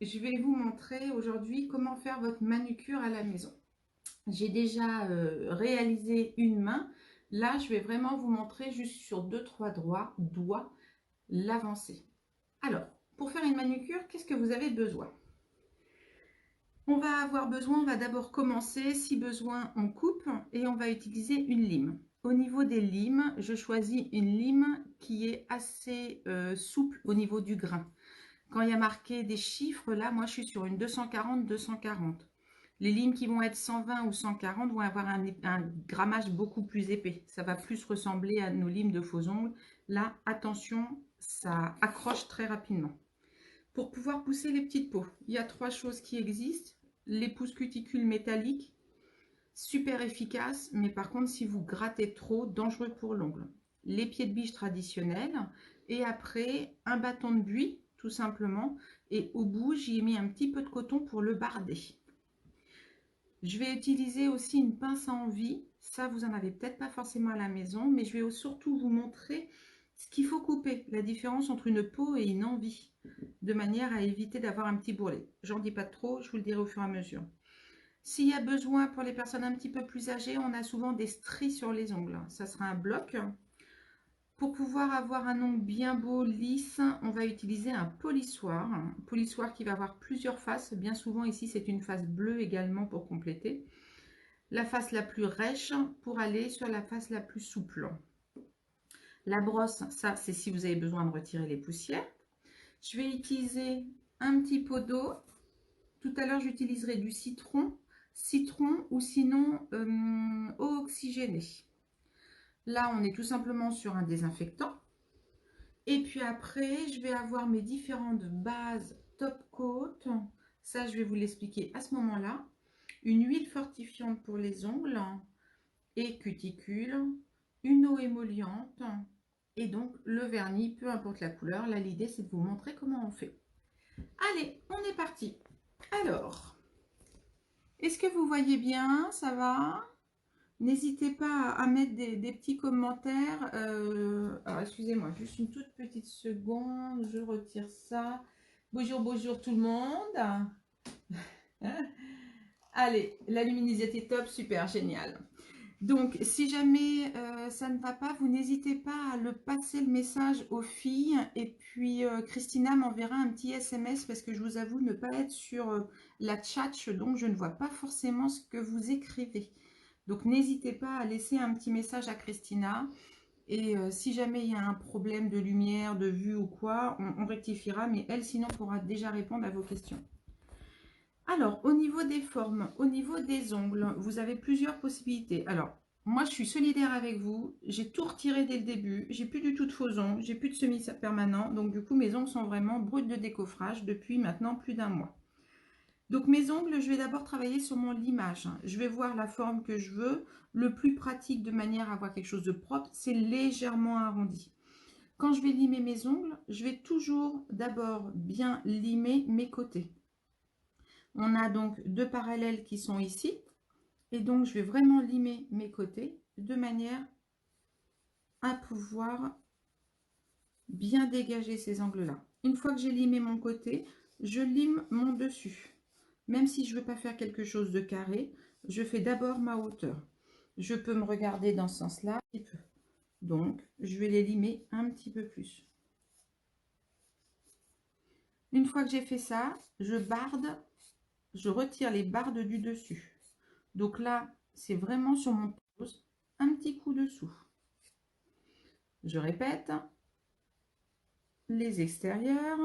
je vais vous montrer aujourd'hui comment faire votre manucure à la maison. J'ai déjà réalisé une main. Là, je vais vraiment vous montrer juste sur 2-3 doigts l'avancée. Alors, pour faire une manucure, qu'est-ce que vous avez besoin? On va d'abord commencer, si besoin, on coupe et on va utiliser une lime. Au niveau des limes, je choisis une lime qui est assez souple au niveau du grain. Quand il y a marqué des chiffres, là, moi, je suis sur une 240-240. Les limes qui vont être 120 ou 140 vont avoir un grammage beaucoup plus épais. Ça va plus ressembler à nos limes de faux ongles. Là, attention, ça accroche très rapidement. Pour pouvoir pousser les petites peaux, il y a 3 choses qui existent. Les pousses cuticules métalliques, super efficaces, mais par contre, si vous grattez trop, dangereux pour l'ongle. Les pieds de biche traditionnels, et après, un bâton de buis, tout simplement, et au bout, j'y ai mis un petit peu de coton pour le barder. Je vais utiliser aussi une pince à envie. Ça, vous en avez peut-être pas forcément à la maison, mais je vais surtout vous montrer ce qu'il faut couper, la différence entre une peau et une envie, de manière à éviter d'avoir un petit bourrelet. J'en dis pas trop, je vous le dirai au fur et à mesure. S'il y a besoin pour les personnes un petit peu plus âgées, on a souvent des stries sur les ongles. Ça sera un bloc. Pour pouvoir avoir un ongle bien beau, lisse, on va utiliser un polissoir. Un polissoir qui va avoir plusieurs faces. Bien souvent ici, c'est une face bleue également pour compléter. La face la plus rêche pour aller sur la face la plus souple. La brosse, ça c'est si vous avez besoin de retirer les poussières. Je vais utiliser un petit pot d'eau. Tout à l'heure, j'utiliserai du citron ou sinon eau oxygénée. Là, on est tout simplement sur un désinfectant. Et puis après, je vais avoir mes différentes bases top coat. Ça, je vais vous l'expliquer à ce moment-là. Une huile fortifiante pour les ongles et cuticules, une eau émolliente et donc le vernis, peu importe la couleur. Là, l'idée, c'est de vous montrer comment on fait. Allez, on est parti. Alors, est-ce que vous voyez bien? Ça va? N'hésitez pas à mettre des petits commentaires. Alors, excusez-moi, juste une toute petite seconde. Je retire ça. Bonjour, bonjour tout le monde. Allez, la luminosité est top, super, génial. Donc, si jamais ça ne va pas, vous n'hésitez pas à le passer le message aux filles. Et puis, Christina m'enverra un petit SMS parce que je vous avoue ne pas être sur la chat, donc je ne vois pas forcément ce que vous écrivez. Donc, n'hésitez pas à laisser un petit message à Christina. Et si jamais il y a un problème de lumière, de vue ou quoi, on rectifiera. Mais elle, sinon, pourra déjà répondre à vos questions. Alors, au niveau des formes, au niveau des ongles, vous avez plusieurs possibilités. Alors, moi, je suis solidaire avec vous. J'ai tout retiré dès le début. J'ai plus du tout de faux ongles. J'ai plus de semi-permanent. Donc, du coup, mes ongles sont vraiment bruts de décoffrage depuis maintenant plus d'un mois. Donc, mes ongles, je vais d'abord travailler sur mon limage. Je vais voir la forme que je veux. Le plus pratique de manière à avoir quelque chose de propre, c'est légèrement arrondi. Quand je vais limer mes ongles, je vais toujours d'abord bien limer mes côtés. On a donc 2 parallèles qui sont ici. Et donc, je vais vraiment limer mes côtés de manière à pouvoir bien dégager ces angles-là. Une fois que j'ai limé mon côté, je lime mon dessus. Même si je ne veux pas faire quelque chose de carré, je fais d'abord ma hauteur. Je peux me regarder dans ce sens-là un petit peu. Donc, je vais les limer un petit peu plus. Une fois que j'ai fait ça, je barde, je retire les bardes du dessus. Donc là, c'est vraiment sur mon pouce, un petit coup dessous. Je répète, les extérieurs,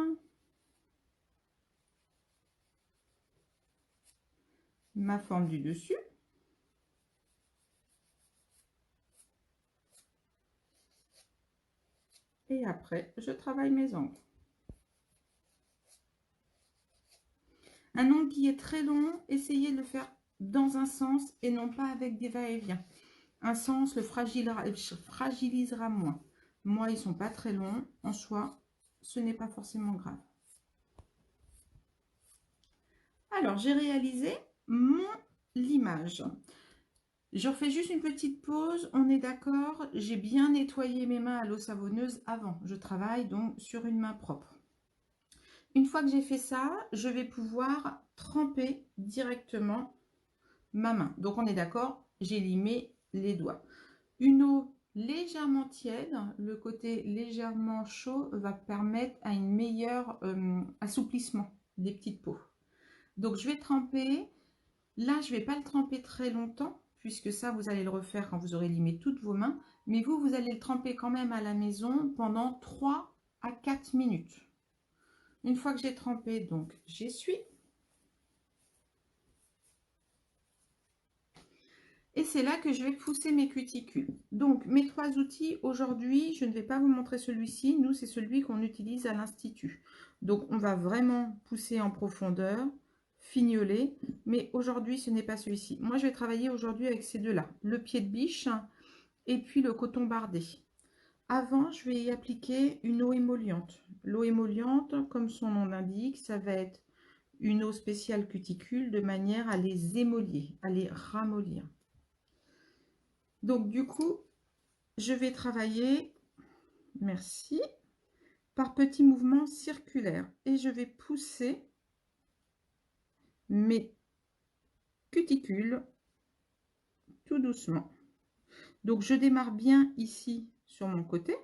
ma forme du dessus, et après, je travaille mes ongles. Un ongle qui est très long, essayez de le faire dans un sens et non pas avec des va-et-vient. Un sens le fragilisera moins. Moi, ils ne sont pas très longs. En soi, ce n'est pas forcément grave. Alors, j'ai réalisé mon limage. Je refais juste une petite pause, on est d'accord, j'ai bien nettoyé mes mains à l'eau savonneuse avant. Je travaille donc sur une main propre. une fois que j'ai fait ça, je vais pouvoir tremper directement ma main. Donc on est d'accord, j'ai limé les doigts. Une eau légèrement tiède, le côté légèrement chaud va permettre à une meilleure assouplissement des petites peaux. Donc je vais tremper. Là, je ne vais pas le tremper très longtemps, puisque ça, vous allez le refaire quand vous aurez limé toutes vos mains. Mais vous allez le tremper quand même à la maison pendant 3 à 4 minutes. Une fois que j'ai trempé, donc j'essuie. Et c'est là que je vais pousser mes cuticules. Donc, mes 3 outils, aujourd'hui, je ne vais pas vous montrer celui-ci. Nous, c'est celui qu'on utilise à l'Institut. Donc, on va vraiment pousser en profondeur, fignoler. Mais aujourd'hui, ce n'est pas celui-ci. Moi, je vais travailler aujourd'hui avec ces deux-là. Le pied de biche et puis le coton bardé. Avant, je vais y appliquer une eau émolliente. L'eau émolliente, comme son nom l'indique, ça va être une eau spéciale cuticule de manière à les émollir, à les ramollir. Donc du coup, je vais travailler, merci, par petits mouvements circulaires et je vais pousser mes cuticules tout doucement. Donc je démarre bien ici sur mon côté.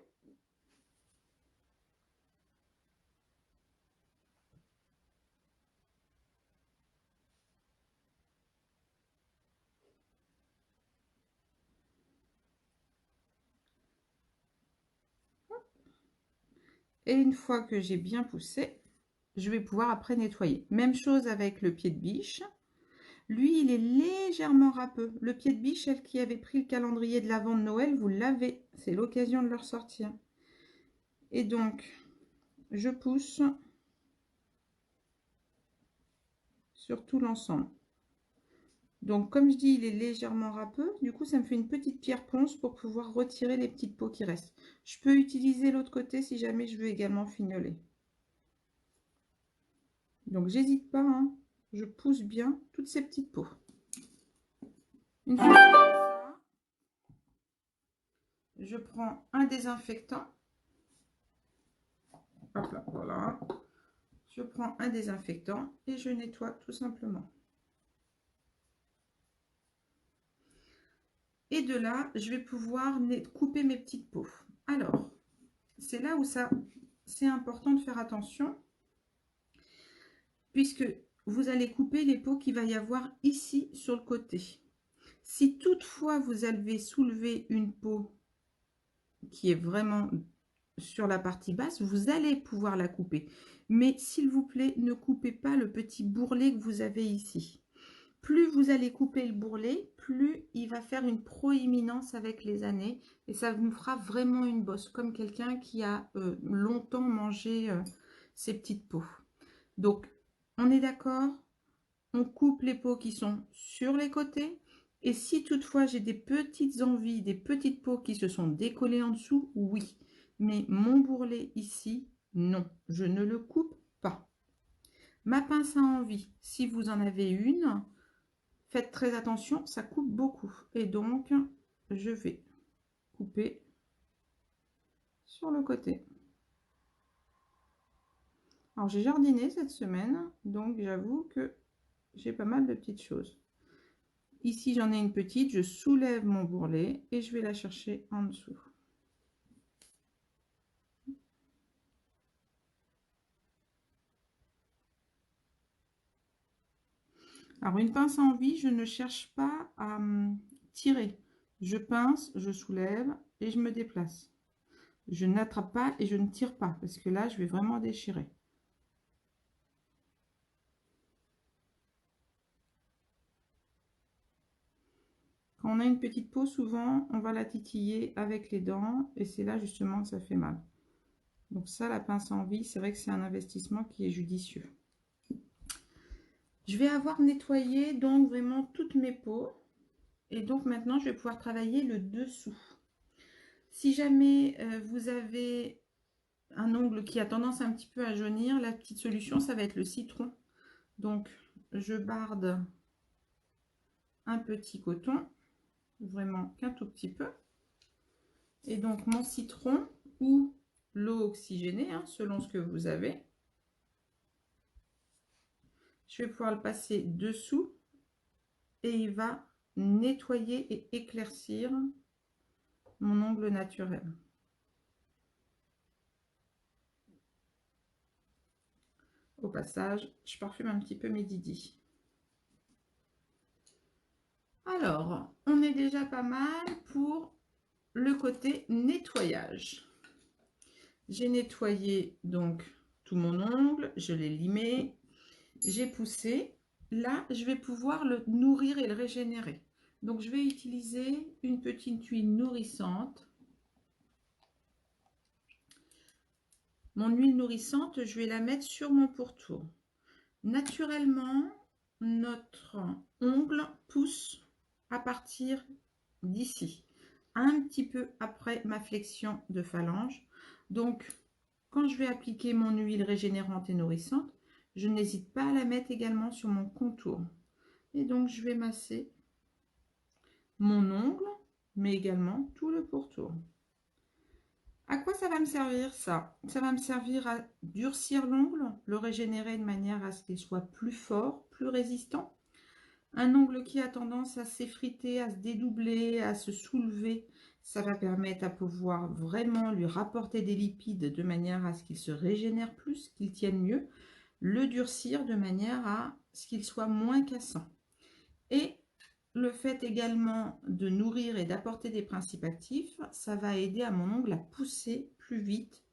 Et une fois que j'ai bien poussé, je vais pouvoir après nettoyer. Même chose avec le pied de biche. Lui, il est légèrement râpeux. Le pied de biche, celle qui avait pris le calendrier de l'Avent de Noël, vous l'avez. C'est l'occasion de le ressortir. Et donc, je pousse sur tout l'ensemble. Donc, comme je dis, il est légèrement râpeux. Du coup, ça me fait une petite pierre ponce pour pouvoir retirer les petites peaux qui restent. Je peux utiliser l'autre côté si jamais je veux également fignoler. Donc, j'hésite pas, hein. Je pousse bien toutes ces petites peaux. Une fois que j'ai fait ça, je prends un désinfectant. Hop là, voilà. Je prends un désinfectant et je nettoie tout simplement. Et de là, je vais pouvoir couper mes petites peaux. Alors, c'est là où c'est important de faire attention, puisque vous allez couper les peaux qu'il va y avoir ici sur le côté. Si toutefois vous avez soulevé une peau qui est vraiment sur la partie basse, vous allez pouvoir la couper. Mais s'il vous plaît, ne coupez pas le petit bourrelet que vous avez ici. Plus vous allez couper le bourrelet, plus il va faire une proéminence avec les années. Et ça nous fera vraiment une bosse, comme quelqu'un qui a longtemps mangé ses petites peaux. Donc, on est d'accord, on coupe les peaux qui sont sur les côtés. Et si toutefois j'ai des petites envies, des petites peaux qui se sont décollées en dessous, oui. Mais mon bourrelet ici, non, je ne le coupe pas. Ma pince à envie, si vous en avez une, faites très attention, ça coupe beaucoup. Et donc, je vais couper sur le côté. Alors, j'ai jardiné cette semaine, donc j'avoue que j'ai pas mal de petites choses. Ici, j'en ai une petite, je soulève mon bourrelet et je vais la chercher en dessous. Alors, une pince à envie, je ne cherche pas à tirer. Je pince, je soulève et je me déplace. Je n'attrape pas et je ne tire pas, parce que là, je vais vraiment déchirer. Quand on a une petite peau, souvent, on va la titiller avec les dents et c'est là justement que ça fait mal. Donc ça, la pince à envie, c'est vrai que c'est un investissement qui est judicieux. Je vais avoir nettoyé donc vraiment toutes mes peaux et donc maintenant, je vais pouvoir travailler le dessous. Si jamais vous avez un ongle qui a tendance un petit peu à jaunir, la petite solution, ça va être le citron. Donc, je barde un petit coton, vraiment qu'un tout petit peu. Et donc, mon citron ou l'eau oxygénée, hein, selon ce que vous avez. je vais pouvoir le passer dessous et il va nettoyer et éclaircir mon ongle naturel. Au passage, je parfume un petit peu mes didis. Alors, on est déjà pas mal pour le côté nettoyage. J'ai nettoyé donc tout mon ongle, je l'ai limé, j'ai poussé. Là, je vais pouvoir le nourrir et le régénérer. Donc, je vais utiliser une petite huile nourrissante. Mon huile nourrissante, je vais la mettre sur mon pourtour. Naturellement, notre ongle pousse à partir d'ici, un petit peu après ma flexion de phalange. Donc, quand je vais appliquer mon huile régénérante et nourrissante, je n'hésite pas à la mettre également sur mon contour. Et donc, je vais masser mon ongle, mais également tout le pourtour. À quoi ça va me servir ça? Ça va me servir à durcir l'ongle, le régénérer de manière à ce qu'il soit plus fort, plus résistant. Un ongle qui a tendance à s'effriter, à se dédoubler, à se soulever, ça va permettre à pouvoir vraiment lui rapporter des lipides de manière à ce qu'il se régénère plus, qu'il tienne mieux, le durcir de manière à ce qu'il soit moins cassant. Et le fait également de nourrir et d'apporter des principes actifs, ça va aider à mon ongle à pousser plus vite,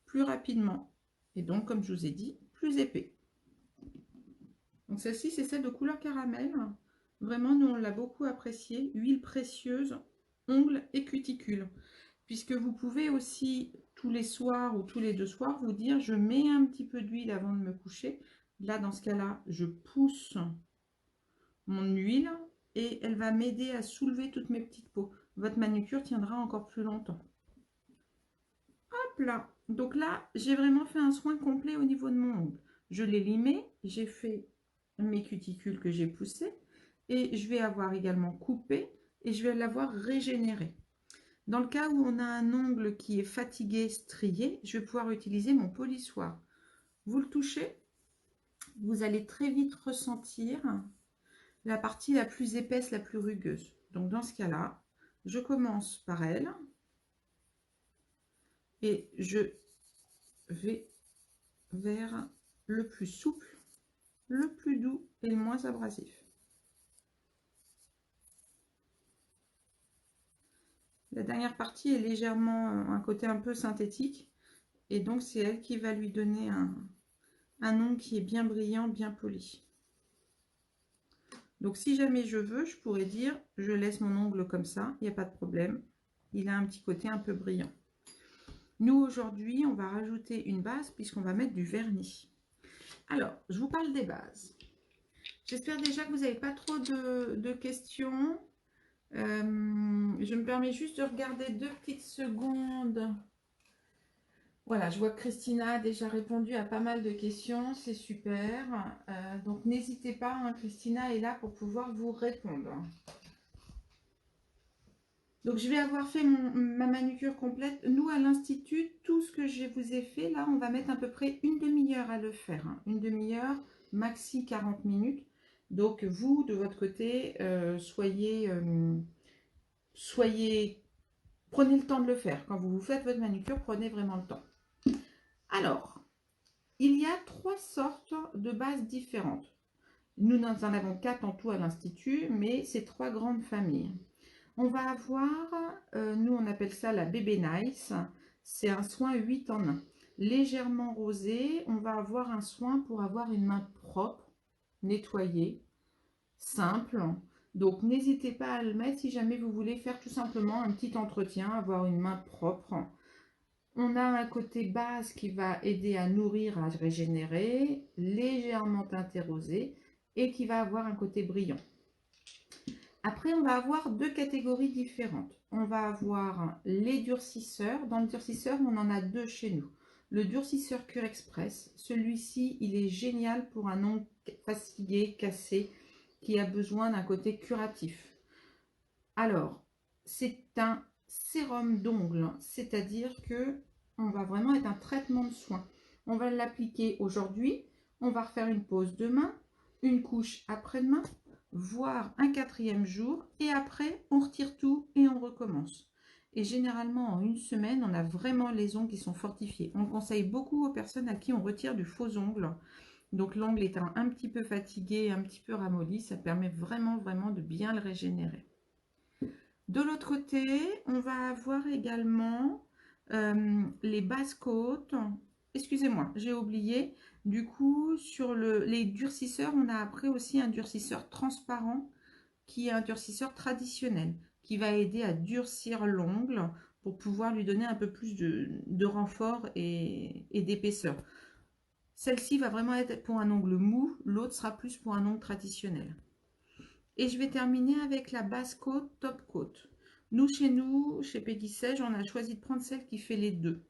plus rapidement. Et donc, comme je vous ai dit, plus épais. Donc celle-ci, c'est celle de couleur caramel. Vraiment, nous, on l'a beaucoup appréciée. Huile précieuse, ongles et cuticules. Puisque vous pouvez aussi, tous les soirs ou tous les 2 soirs, vous dire, je mets un petit peu d'huile avant de me coucher. Là, dans ce cas-là, je pousse mon huile et elle va m'aider à soulever toutes mes petites peaux. Votre manucure tiendra encore plus longtemps. Hop là. Donc là, j'ai vraiment fait un soin complet au niveau de mon ongle. Je l'ai limé, j'ai fait mes cuticules que j'ai poussées et je vais avoir également coupé et je vais l'avoir régénéré. Dans le cas où on a un ongle qui est fatigué, strié, je vais pouvoir utiliser mon polissoir. Vous le touchez, vous allez très vite ressentir la partie la plus épaisse, la plus rugueuse. Donc dans ce cas-là, je commence par elle et je vais vers le plus souple, le plus doux et le moins abrasif. La dernière partie est légèrement un côté un peu synthétique et donc c'est elle qui va lui donner un ongle qui est bien brillant, bien poli. Donc si jamais je veux, je pourrais dire je laisse mon ongle comme ça, il n'y a pas de problème. Il a un petit côté un peu brillant. Nous aujourd'hui, on va rajouter une base puisqu'on va mettre du vernis. Alors, je vous parle des bases. J'espère déjà que vous n'avez pas trop de questions. Je me permets juste de regarder 2 petites secondes. Voilà, je vois que Christina a déjà répondu à pas mal de questions, c'est super. Donc n'hésitez pas, hein, Christina est là pour pouvoir vous répondre. Donc je vais avoir fait ma manucure complète. Nous à l'Institut, tout ce que je vous ai fait, là on va mettre à peu près une demi-heure à le faire. Hein. Une demi-heure, maxi 40 minutes. Donc vous, de votre côté, prenez le temps de le faire. Quand vous faites votre manucure, prenez vraiment le temps. Alors, il y a 3 sortes de bases différentes. Nous en avons 4 en tout à l'Institut, mais c'est 3 grandes familles. On va avoir, nous on appelle ça la Bébé Nice, c'est un soin 8 en 1. Légèrement rosé, on va avoir un soin pour avoir une main propre, nettoyée, simple. Donc n'hésitez pas à le mettre si jamais vous voulez faire tout simplement un petit entretien, avoir une main propre. On a un côté base qui va aider à nourrir, à régénérer, légèrement teinté rosé et qui va avoir un côté brillant. Après, on va avoir 2 catégories différentes. On va avoir les durcisseurs. Dans le durcisseur, on en a 2 chez nous. Le durcisseur Cure Express, celui-ci, il est génial pour un ongle fatigué, cassé, qui a besoin d'un côté curatif. Alors, c'est un sérum d'ongle, c'est-à-dire que on va vraiment être un traitement de soin. On va l'appliquer aujourd'hui, on va refaire une pause demain, une couche après-demain, voire un quatrième jour, et après on retire tout et on recommence. Et généralement en une semaine, on a vraiment les ongles qui sont fortifiés. On conseille beaucoup aux personnes à qui on retire du faux ongle. Donc l'ongle étant un petit peu fatigué, un petit peu ramolli, ça permet vraiment de bien le régénérer. De l'autre côté, on va avoir également les basses côtes. Excusez-moi, j'ai oublié. Du coup, sur les durcisseurs, on a après aussi un durcisseur transparent qui est un durcisseur traditionnel, qui va aider à durcir l'ongle pour pouvoir lui donner un peu plus de renfort et d'épaisseur. Celle-ci va vraiment être pour un ongle mou, l'autre sera plus pour un ongle traditionnel. Et je vais terminer avec la basse côte, top côte. Nous, chez Peggy Sage, on a choisi de prendre celle qui fait les deux.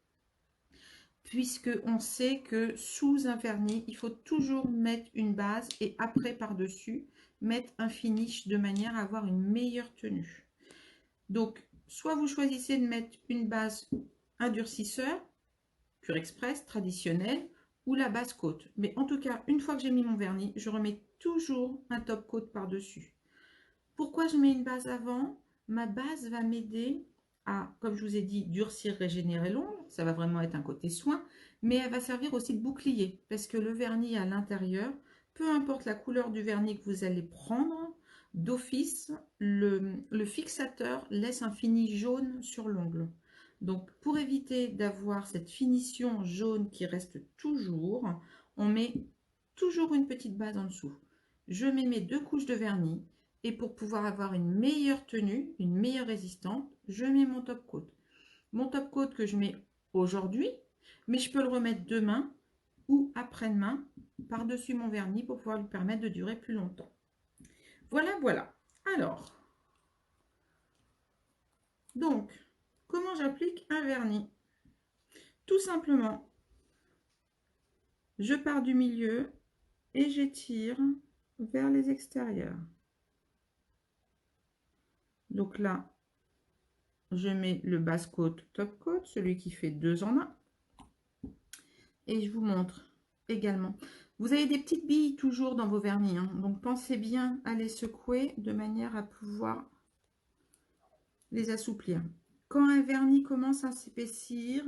Puisque on sait que sous un vernis, il faut toujours mettre une base et après par-dessus, mettre un finish de manière à avoir une meilleure tenue. Donc, soit vous choisissez de mettre une base, un durcisseur, Pure Express, traditionnel, ou la basse côte. Mais en tout cas, une fois que j'ai mis mon vernis, je remets toujours un top côte par-dessus. Pourquoi je mets une base avant? Ma base va m'aider à, comme je vous ai dit, durcir, régénérer l'ongle. Ça va vraiment être un côté soin, mais elle va servir aussi de bouclier parce que le vernis à l'intérieur, peu importe la couleur du vernis que vous allez prendre, d'office, le fixateur laisse un fini jaune sur l'ongle. Donc, pour éviter d'avoir cette finition jaune qui reste toujours, on met toujours une petite base en dessous. Je mets mes deux couches de vernis. Et pour pouvoir avoir une meilleure tenue, une meilleure résistance, je mets mon top coat. Mon top coat que je mets aujourd'hui, mais je peux le remettre demain ou après-demain par-dessus mon vernis pour pouvoir lui permettre de durer plus longtemps. Voilà. Alors, donc, comment j'applique un vernis? Tout simplement, je pars du milieu et j'étire vers les extérieurs. Donc là, je mets le basse côte, top coat, celui qui fait 2 en 1. Et je vous montre également. Vous avez des petites billes toujours dans vos vernis, hein, donc pensez bien à les secouer de manière à pouvoir les assouplir. Quand un vernis commence à s'épaissir,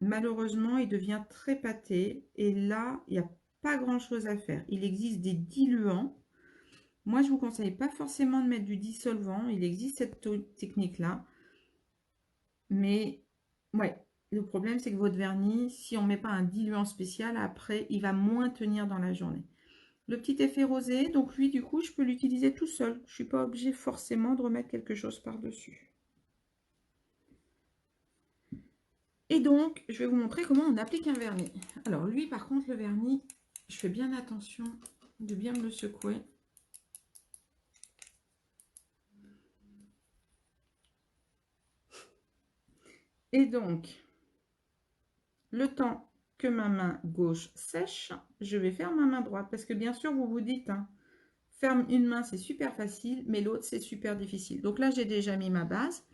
malheureusement, il devient très pâté. Et là, il n'y a pas grand-chose à faire. Il existe des diluants. Moi, je ne vous conseille pas forcément de mettre du dissolvant. Il existe cette technique-là. Mais, ouais, le problème, c'est que votre vernis, si on ne met pas un diluant spécial, après, il va moins tenir dans la journée. Le petit effet rosé, donc lui, du coup, je peux l'utiliser tout seul. Je ne suis pas obligée forcément de remettre quelque chose par-dessus. Et donc, je vais vous montrer comment on applique un vernis. Alors, lui, par contre, le vernis, je fais bien attention de bien me le secouer. Et donc, le temps que ma main gauche sèche, je vais faire ma main droite. Parce que bien sûr, vous vous dites, hein, faire une main, c'est super facile, mais l'autre, c'est super difficile. Donc là, j'ai déjà mis ma base.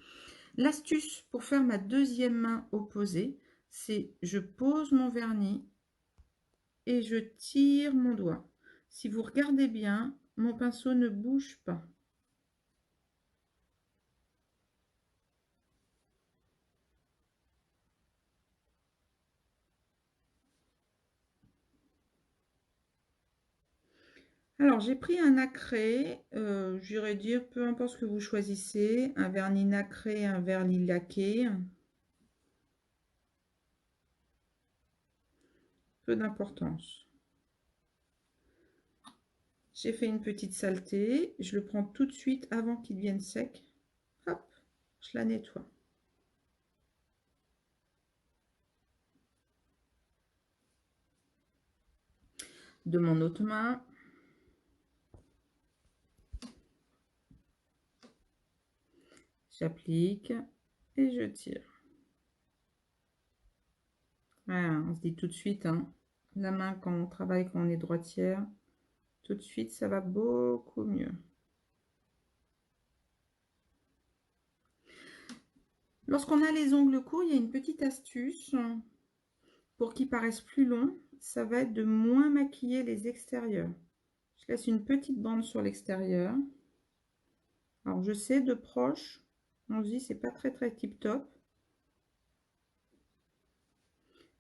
L'astuce pour faire ma deuxième main opposée, c'est je pose mon vernis et je tire mon doigt. Si vous regardez bien, mon pinceau ne bouge pas. Alors, j'ai pris un nacré, j'irais dire, peu importe ce que vous choisissez, un vernis nacré, un vernis laqué. Peu d'importance. J'ai fait une petite saleté, je le prends tout de suite avant qu'il devienne sec. Hop, je la nettoie. De mon autre main, j'applique et je tire. Voilà, on se dit tout de suite, hein, la main quand on travaille, quand on est droitière, tout de suite ça va beaucoup mieux. Lorsqu'on a les ongles courts, il y a une petite astuce pour qu'ils paraissent plus longs. ça va être de moins maquiller les extérieurs. Je laisse une petite bande sur l'extérieur. Alors je sais, de proche, on se dit c'est pas très tip top.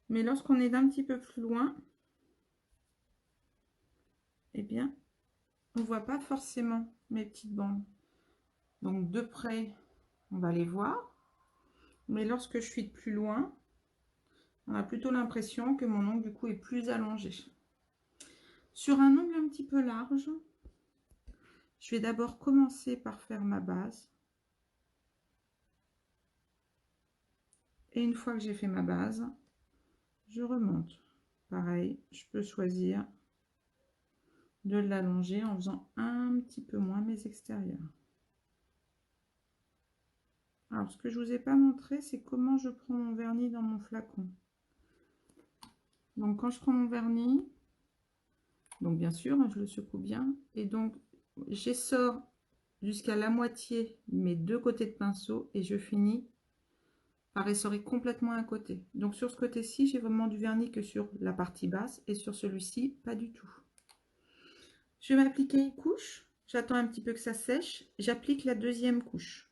Mais lorsqu'on est d'un petit peu plus loin, eh bien, on voit pas forcément mes petites bandes. Donc de près, on va les voir. Mais lorsque je suis de plus loin, on a plutôt l'impression que mon ongle du coup est plus allongé. Sur un ongle un petit peu large, je vais d'abord commencer par faire ma base. Et une fois que j'ai fait ma base, je remonte. Pareil, je peux choisir de l'allonger en faisant un petit peu moins mes extérieurs. Alors, ce que je ne vous ai pas montré, c'est comment je prends mon vernis dans mon flacon. Donc, quand je prends mon vernis, donc bien sûr, je le secoue bien. Et donc, j'essore jusqu'à la moitié mes deux côtés de pinceau et je finis par essorer complètement un côté. Donc, sur ce côté-ci, j'ai vraiment du vernis que sur la partie basse et sur celui-ci, pas du tout. Je vais m'appliquer une couche. J'attends un petit peu que ça sèche. J'applique la deuxième couche.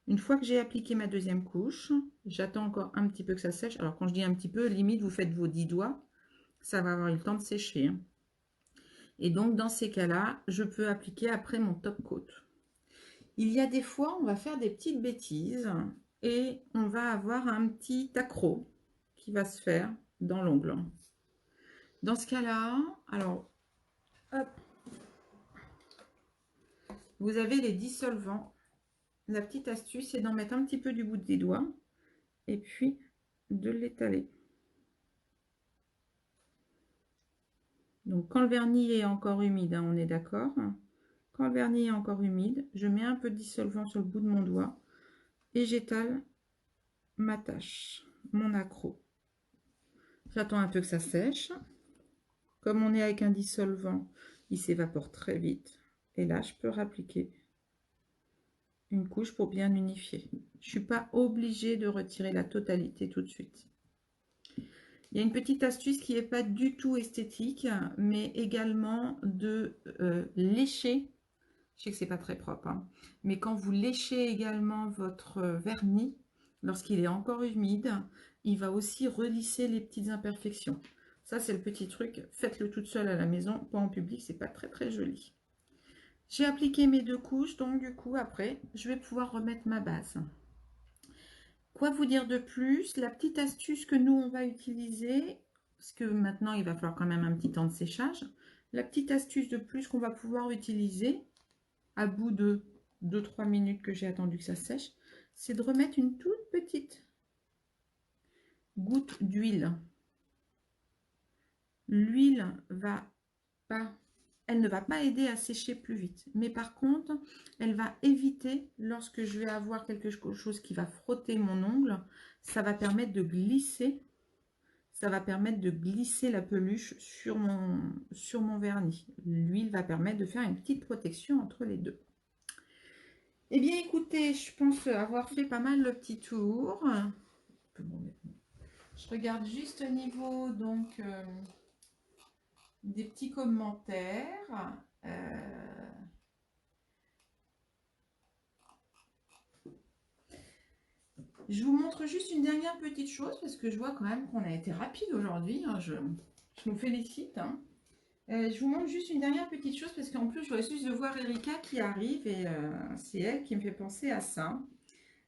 Une fois que j'ai appliqué ma deuxième couche, j'attends encore un petit peu que ça sèche. Alors quand je dis un petit peu, limite vous faites vos 10 doigts, ça va avoir eu le temps de sécher. Et donc dans ces cas-là, je peux appliquer après mon top coat. Il y a des fois, on va faire des petites bêtises et on va avoir un petit accroc qui va se faire dans l'ongle. Dans ce cas-là, alors, hop, vous avez les dissolvants. La petite astuce, c'est d'en mettre un petit peu du bout des doigts et puis de l'étaler. Donc quand le vernis est encore humide, hein, on est d'accord. Quand le vernis est encore humide, je mets un peu de dissolvant sur le bout de mon doigt et j'étale ma tâche, mon accroc. J'attends un peu que ça sèche. Comme on est avec un dissolvant, il s'évapore très vite. Et là, je peux rappliquer une couche pour bien unifier. Je ne suis pas obligée de retirer la totalité tout de suite. Il y a une petite astuce qui n'est pas du tout esthétique, mais également de lécher. Je sais que c'est pas très propre, hein, mais quand vous léchez également votre vernis, lorsqu'il est encore humide, il va aussi relisser les petites imperfections. Ça, c'est le petit truc. Faites-le toute seule à la maison, pas en public, c'est pas très joli. J'ai appliqué mes deux couches, donc du coup, après, je vais pouvoir remettre ma base. Quoi vous dire de plus? La petite astuce que nous, on va utiliser, parce que maintenant, il va falloir quand même un petit temps de séchage. La petite astuce de plus qu'on va pouvoir utiliser, à bout de 2-3 minutes que j'ai attendu que ça sèche, c'est de remettre une toute petite goutte d'huile. L'huile elle ne va pas aider à sécher plus vite, mais par contre, elle va éviter, lorsque je vais avoir quelque chose qui va frotter mon ongle, ça va permettre de glisser, la peluche sur mon vernis. L'huile va permettre de faire une petite protection entre les deux. Eh bien, écoutez, je pense avoir fait pas mal le petit tour. Je regarde juste au niveau donc des petits commentaires. Je vous montre juste une dernière petite chose parce que je vois quand même qu'on a été rapide aujourd'hui. Hein, je nous félicite. Hein. Je vous montre juste une dernière petite chose parce qu'en plus, je suis de voir Erika qui arrive et c'est elle qui me fait penser à ça.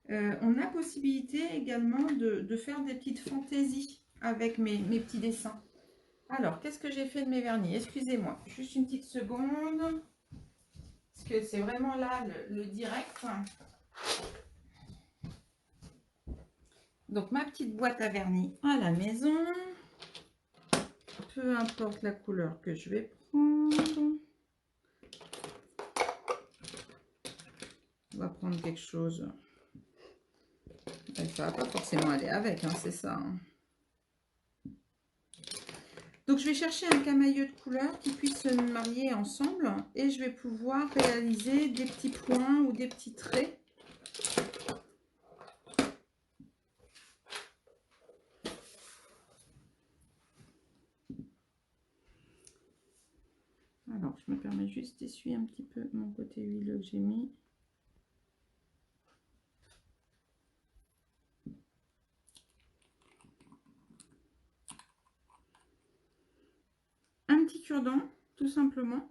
On a possibilité également de faire des petites fantaisies avec mes petits dessins. Alors, qu'est-ce que j'ai fait de mes vernis? Excusez-moi, juste une petite seconde. Parce que c'est vraiment là le direct. Donc, ma petite boîte à vernis à la maison. Peu importe la couleur que je vais prendre. On va prendre quelque chose. Ça va pas forcément aller avec, hein, c'est ça. Hein. Donc, je vais chercher un camailleux de couleurs qui puisse se marier ensemble et je vais pouvoir réaliser des petits points ou des petits traits. Alors, je me permets juste d'essuyer un petit peu mon côté huileux que j'ai mis. Un petit cure-dent, tout simplement.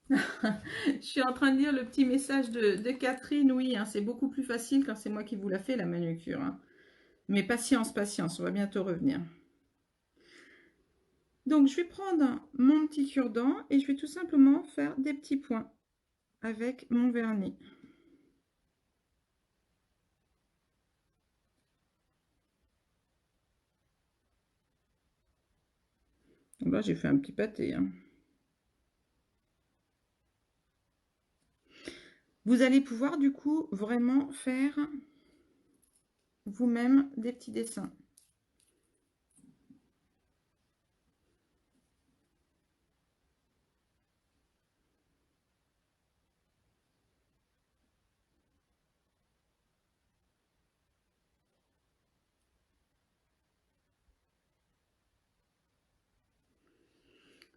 Je suis en train de lire le petit message de Catherine. Oui, hein, c'est beaucoup plus facile quand c'est moi qui vous la fais, la manucure. Hein. Mais patience, patience, on va bientôt revenir. Donc, je vais prendre mon petit cure-dent et je vais tout simplement faire des petits points avec mon vernis. Là, j'ai fait un petit pâté. Hein. Vous allez pouvoir, du coup, vraiment faire vous-même des petits dessins.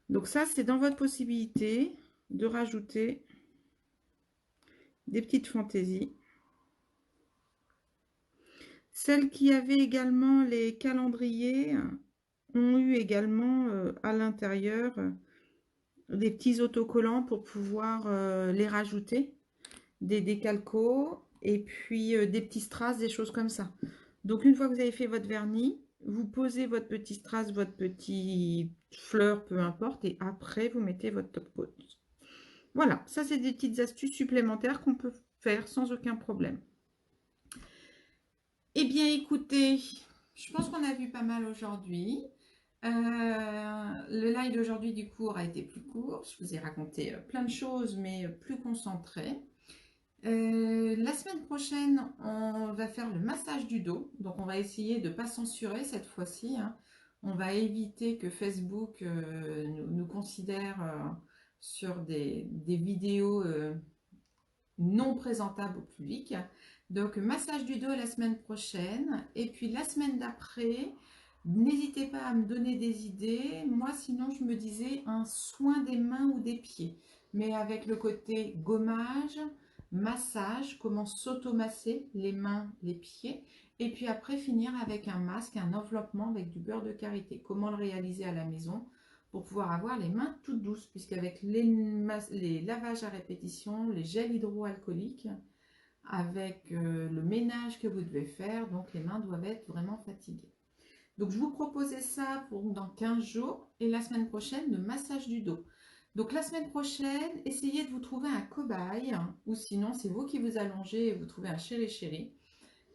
Donc ça, c'est dans votre possibilité de rajouter des petites fantaisies. Celles qui avaient également les calendriers ont eu également à l'intérieur des petits autocollants pour pouvoir les rajouter, des décalcos et puis des petits strass, des choses comme ça. Donc une fois que vous avez fait votre vernis, vous posez votre petit strass, votre petit fleur, peu importe, et après vous mettez votre top coat. Voilà, ça c'est des petites astuces supplémentaires qu'on peut faire sans aucun problème. Eh bien écoutez, je pense qu'on a vu pas mal aujourd'hui. Le live d'aujourd'hui du cours a été plus court. Je vous ai raconté plein de choses, mais plus concentré. La semaine prochaine, on va faire le massage du dos. Donc, on va essayer de ne pas censurer cette fois-ci. Hein. On va éviter que Facebook nous considère sur des vidéos non présentables au public. Donc, massage du dos la semaine prochaine. Et puis, la semaine d'après, n'hésitez pas à me donner des idées. Moi, sinon, je me disais un soin des mains ou des pieds. Mais avec le côté gommage, massage, comment s'automasser les mains, les pieds. Et puis après, finir avec un masque, un enveloppement avec du beurre de karité. Comment le réaliser à la maison pour pouvoir avoir les mains toutes douces, puisqu'avec les lavages à répétition, les gels hydroalcooliques, avec le ménage que vous devez faire, donc les mains doivent être vraiment fatiguées. Donc je vous proposais ça pour dans 15 jours et la semaine prochaine, le massage du dos. Donc la semaine prochaine, essayez de vous trouver un cobaye ou sinon c'est vous qui vous allongez et vous trouvez un chéri-chéri.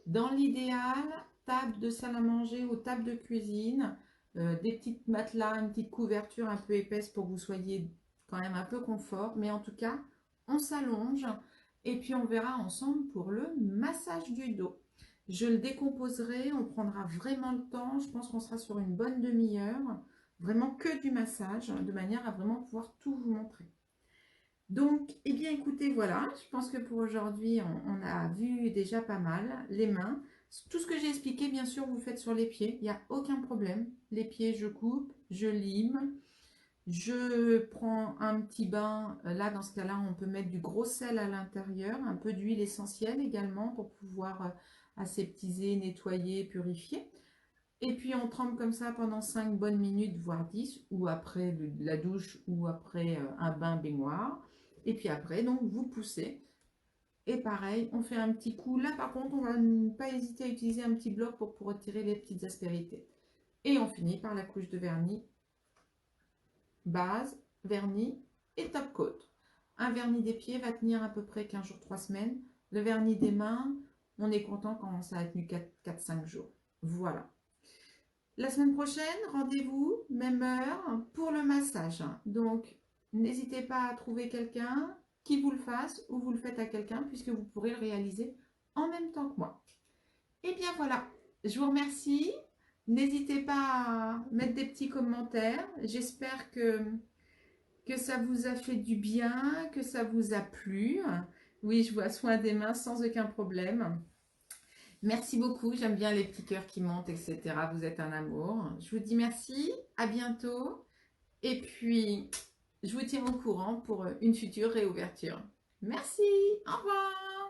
Dans l'idéal, table de salle à manger ou table de cuisine, des petites matelas, une petite couverture un peu épaisse pour que vous soyez quand même un peu confort. Mais en tout cas, on s'allonge et puis on verra ensemble pour le massage du dos. Je le décomposerai, on prendra vraiment le temps. Je pense qu'on sera sur une bonne demi-heure. Vraiment que du massage, de manière à vraiment pouvoir tout vous montrer. Donc, eh bien écoutez, voilà, je pense que pour aujourd'hui, on a vu déjà pas mal. Les mains, tout ce que j'ai expliqué, bien sûr, vous le faites sur les pieds, il n'y a aucun problème. Les pieds, je coupe, je lime, je prends un petit bain. Là, dans ce cas-là, on peut mettre du gros sel à l'intérieur, un peu d'huile essentielle également pour pouvoir aseptiser, nettoyer, purifier. Et puis on trempe comme ça pendant 5 bonnes minutes, voire 10, ou après la douche, ou après un bain baignoire. Et puis après, donc vous poussez. Et pareil, on fait un petit coup. Là par contre, on va pas hésiter à utiliser un petit bloc pour retirer les petites aspérités. Et on finit par la couche de vernis, base, vernis et top coat. Un vernis des pieds va tenir à peu près 15 jours, 3 semaines. Le vernis des mains, on est content quand ça a tenu 4-5 jours. Voilà. La semaine prochaine, rendez-vous, même heure, pour le massage. Donc, n'hésitez pas à trouver quelqu'un qui vous le fasse ou vous le faites à quelqu'un puisque vous pourrez le réaliser en même temps que moi. Et bien voilà, je vous remercie. N'hésitez pas à mettre des petits commentaires. J'espère que ça vous a fait du bien, que ça vous a plu. Oui, je vois soin des mains sans aucun problème. Merci beaucoup, j'aime bien les petits cœurs qui montent, etc. Vous êtes un amour. Je vous dis merci, à bientôt. Et puis, je vous tiens au courant pour une future réouverture. Merci, au revoir.